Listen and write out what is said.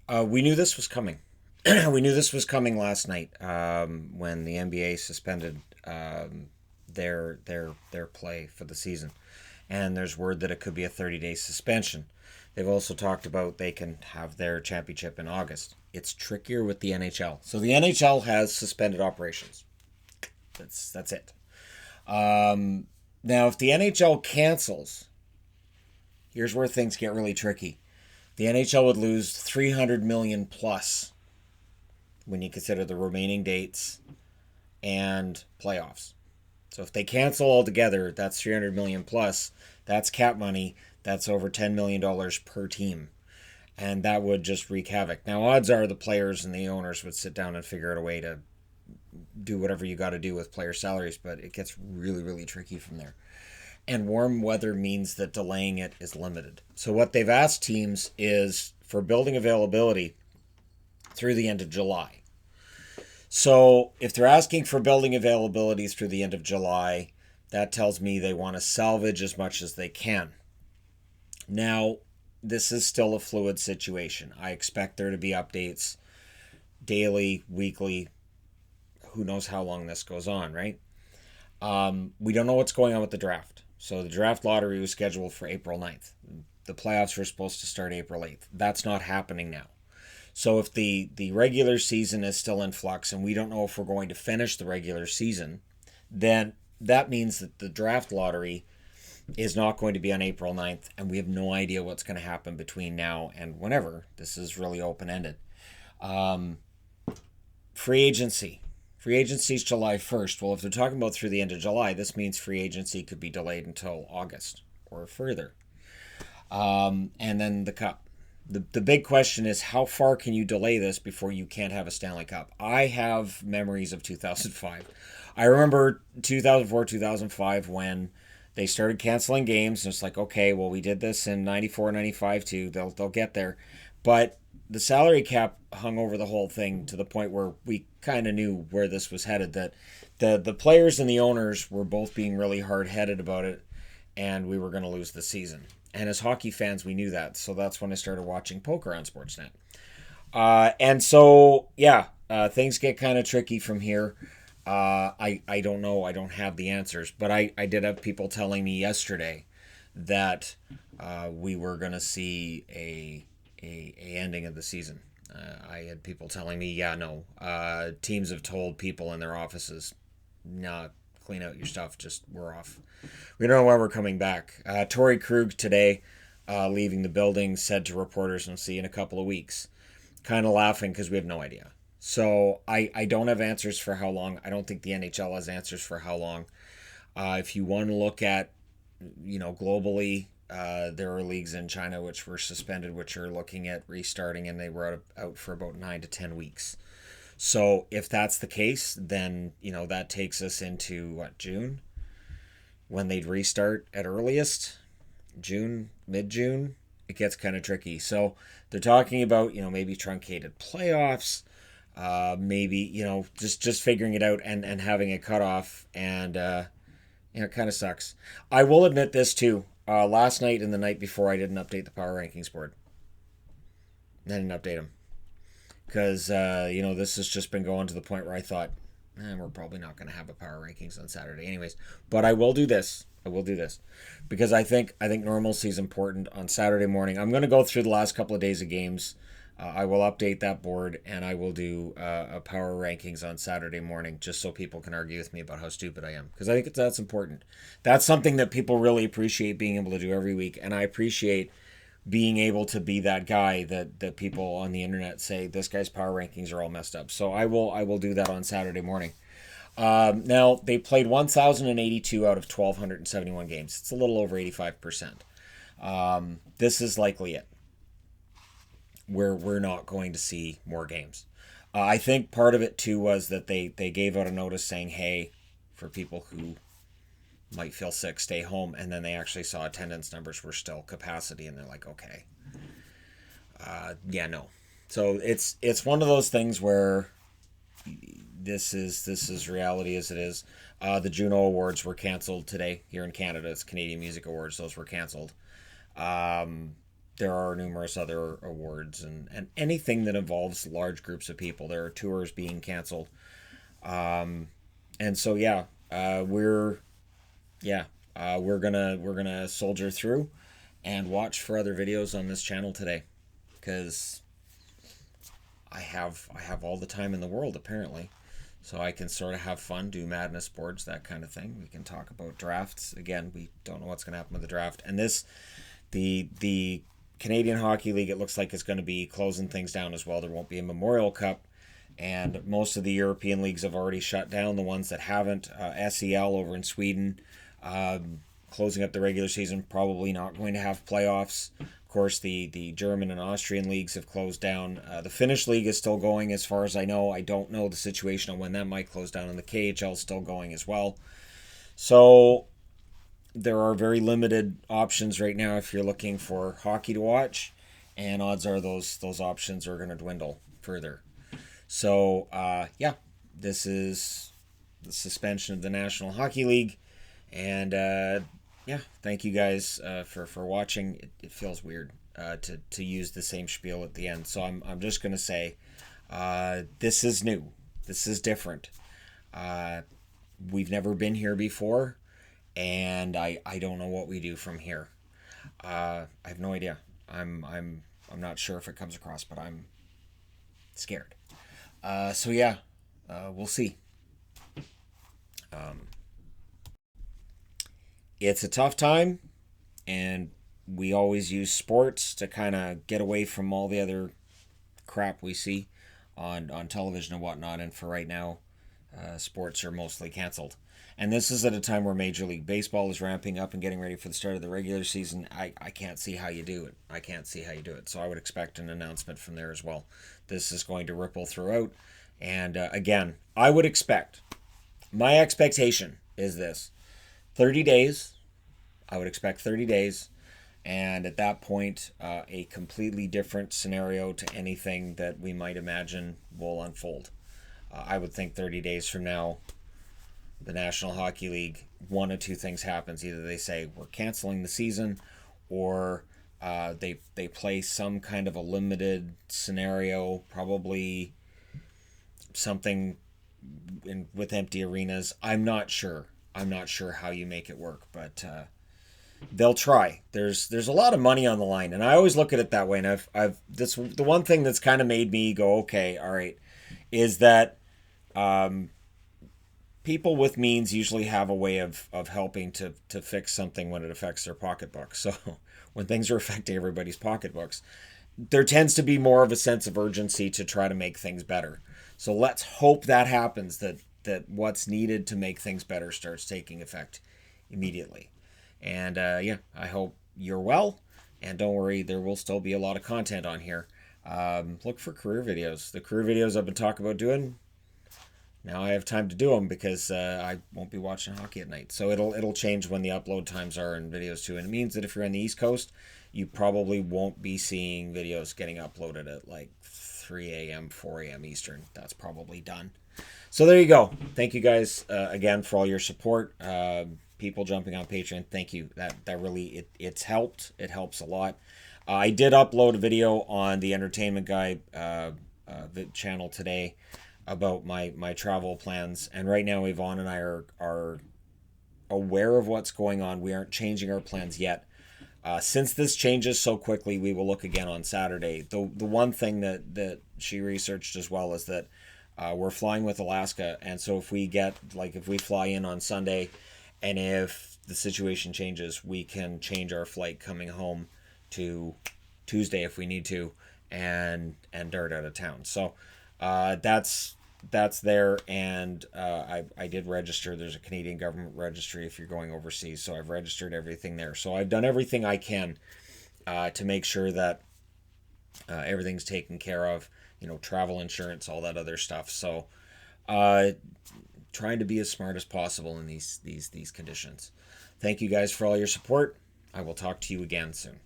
We knew this was coming. We knew this was coming last night when the NBA suspended their play for the season, and there's word that it could be a 30-day suspension. They've also talked about they can have their championship in August. It's trickier with the NHL. So the NHL has suspended operations. That's it. Now, if the NHL cancels, here's where things get really tricky. The NHL would lose 300 million plus when you consider the remaining dates and playoffs. So if they cancel altogether, that's 300 million plus. That's cap money. That's over $10 million per team. And that would just wreak havoc. Now, odds are the players and the owners would sit down and figure out a way to do whatever you got to do with player salaries, but it gets really, really tricky from there. And warm weather means that delaying it is limited. So what they've asked teams is for building availability through the end of July. So if they're asking for building availability through the end of July, that tells me they want to salvage as much as they can. Now, this is still a fluid situation. I expect there to be updates daily, weekly. Who knows how long this goes on, right? We don't know what's going on with the draft. So the draft lottery was scheduled for April 9th. The playoffs were supposed to start April 8th. That's not happening now. So if the regular season is still in flux and we don't know if we're going to finish the regular season, then that means that the draft lottery is not going to be on April 9th, and we have no idea what's going to happen between now and whenever. This is really open-ended. Free agency. Free agency is July 1st. Well, if they're talking about through the end of July, this means free agency could be delayed until August or further. And then the cup. The big question is how far can you delay this before you can't have a Stanley Cup? I have memories of 2005. I remember 2004, 2005 when they started canceling games. And it's like, okay, well, we did this in 94, 95 too. They'll get there. But the salary cap hung over the whole thing to the point where we kind of knew where this was headed, that the players and the owners were both being really hard-headed about it, and we were going to lose the season. And as hockey fans, we knew that. So that's when I started watching poker on Sportsnet. And so, yeah, things get kind of tricky from here. I don't know. I don't have the answers. But I did have people telling me yesterday that we were going to see a ending of the season. I had people telling me, yeah, no. Teams have told people in their offices, nah, clean out your stuff. Just we're off. We don't know when we're coming back. Torrey Krug today, leaving the building, said to reporters, "We'll see you in a couple of weeks." Kind of laughing because we have no idea. So I don't have answers for how long. I don't think the NHL has answers for how long. If you want to look at, globally, there are leagues in China which were suspended, which are looking at restarting, and they were out for about 9 to 10 weeks. So if that's the case, then, that takes us into, June? When they'd restart at earliest? June, mid-June? It gets kind of tricky. So they're talking about, maybe truncated playoffs, maybe, just figuring it out and having a cutoff. And, it kind of sucks. I will admit this, too. Last night and the night before, I didn't update the power rankings board. I didn't update them. Because, this has just been going to the point where I thought, we're probably not going to have a power rankings on Saturday anyways. But I will do this. Because I think normalcy is important on Saturday morning. I'm going to go through the last couple of days of games. I will update that board, and I will do a power rankings on Saturday morning just so people can argue with me about how stupid I am. Because I think that's important. That's something that people really appreciate being able to do every week. And I appreciate being able to be that guy that people on the internet say, this guy's power rankings are all messed up. So I will do that on Saturday morning. Now, they played 1,082 out of 1,271 games. It's a little over 85%. This is likely it. We're not going to see more games. I think part of it, too, was that they gave out a notice saying, hey, for people who might feel sick, stay home. And then they actually saw attendance numbers were still capacity, and they're like, okay. No. So it's one of those things where this is reality as it is. The Juno Awards were canceled today here in Canada. It's Canadian Music Awards. Those were canceled. there are numerous other awards and anything that involves large groups of people. There are tours being canceled. And so yeah, we're gonna soldier through and watch for other videos on this channel today, because I have all the time in the world apparently, so I can sort of have fun, do madness boards, that kind of thing. We can talk about drafts. Again, we don't know what's going to happen with the draft, and the Canadian Hockey League, it looks like, is going to be closing things down as well. There won't be a Memorial Cup, and most of the European leagues have already shut down. The ones that haven't, SEL over in Sweden, closing up the regular season, probably not going to have playoffs. Of course, the German and Austrian leagues have closed down. The Finnish league is still going, as far as I know. I don't know the situation on when that might close down, and the KHL is still going as well. So there are very limited options right now if you're looking for hockey to watch, and odds are those options are going to dwindle further. So this is the suspension of the National Hockey League, and thank you guys for watching. It feels weird to use the same spiel at the end, so I'm just going to say this is new, this is different. We've never been here before, and I don't know what we do from here. I have no idea. I'm not sure if it comes across, but I'm scared. We'll see. It's a tough time, and we always use sports to kind of get away from all the other crap we see on television and whatnot. And for right now, sports are mostly canceled. And this is at a time where Major League Baseball is ramping up and getting ready for the start of the regular season. I can't see how you do it. I can't see how you do it. So I would expect an announcement from there as well. This is going to ripple throughout. And again, I would expect, my expectation is this: 30 days. I would expect 30 days. And at that point, a completely different scenario to anything that we might imagine will unfold. I would think 30 days from now, the National Hockey League, one of two things happens. Either they say we're canceling the season, or they play some kind of a limited scenario, probably something with empty arenas. I'm not sure how you make it work, but they'll try. There's a lot of money on the line, and I always look at it that way. And I've the one thing that's kind of made me go, okay, all right, is that people with means usually have a way of helping to fix something when it affects their pocketbook. So when things are affecting everybody's pocketbooks, there tends to be more of a sense of urgency to try to make things better. So let's hope that happens, that what's needed to make things better starts taking effect immediately. And I hope you're well. And don't worry, there will still be a lot of content on here. Look for career videos. The career videos I've been talking about doing, now I have time to do them, because I won't be watching hockey at night. So it'll change when the upload times are in videos too. And it means that if you're on the East Coast, you probably won't be seeing videos getting uploaded at like 3 a.m., 4 a.m. Eastern. That's probably done. So there you go. Thank you guys again for all your support. People jumping on Patreon, thank you. That really, it's helped. It helps a lot. I did upload a video on the Entertainment Guy channel today about my travel plans, and right now Yvonne and I are aware of what's going on. We aren't changing our plans yet. Since this changes so quickly, we will look again on Saturday. The one thing that she researched as well is that we're flying with Alaska, and so if we fly in on Sunday, and if the situation changes, we can change our flight coming home to Tuesday if we need to, and dart out of town. So that's there, and I did register. There's a Canadian government registry if you're going overseas, so I've registered everything there. So I've done everything I can to make sure that everything's taken care of. Travel insurance, all that other stuff. So trying to be as smart as possible in these conditions. Thank you guys for all your support. I will talk to you again soon.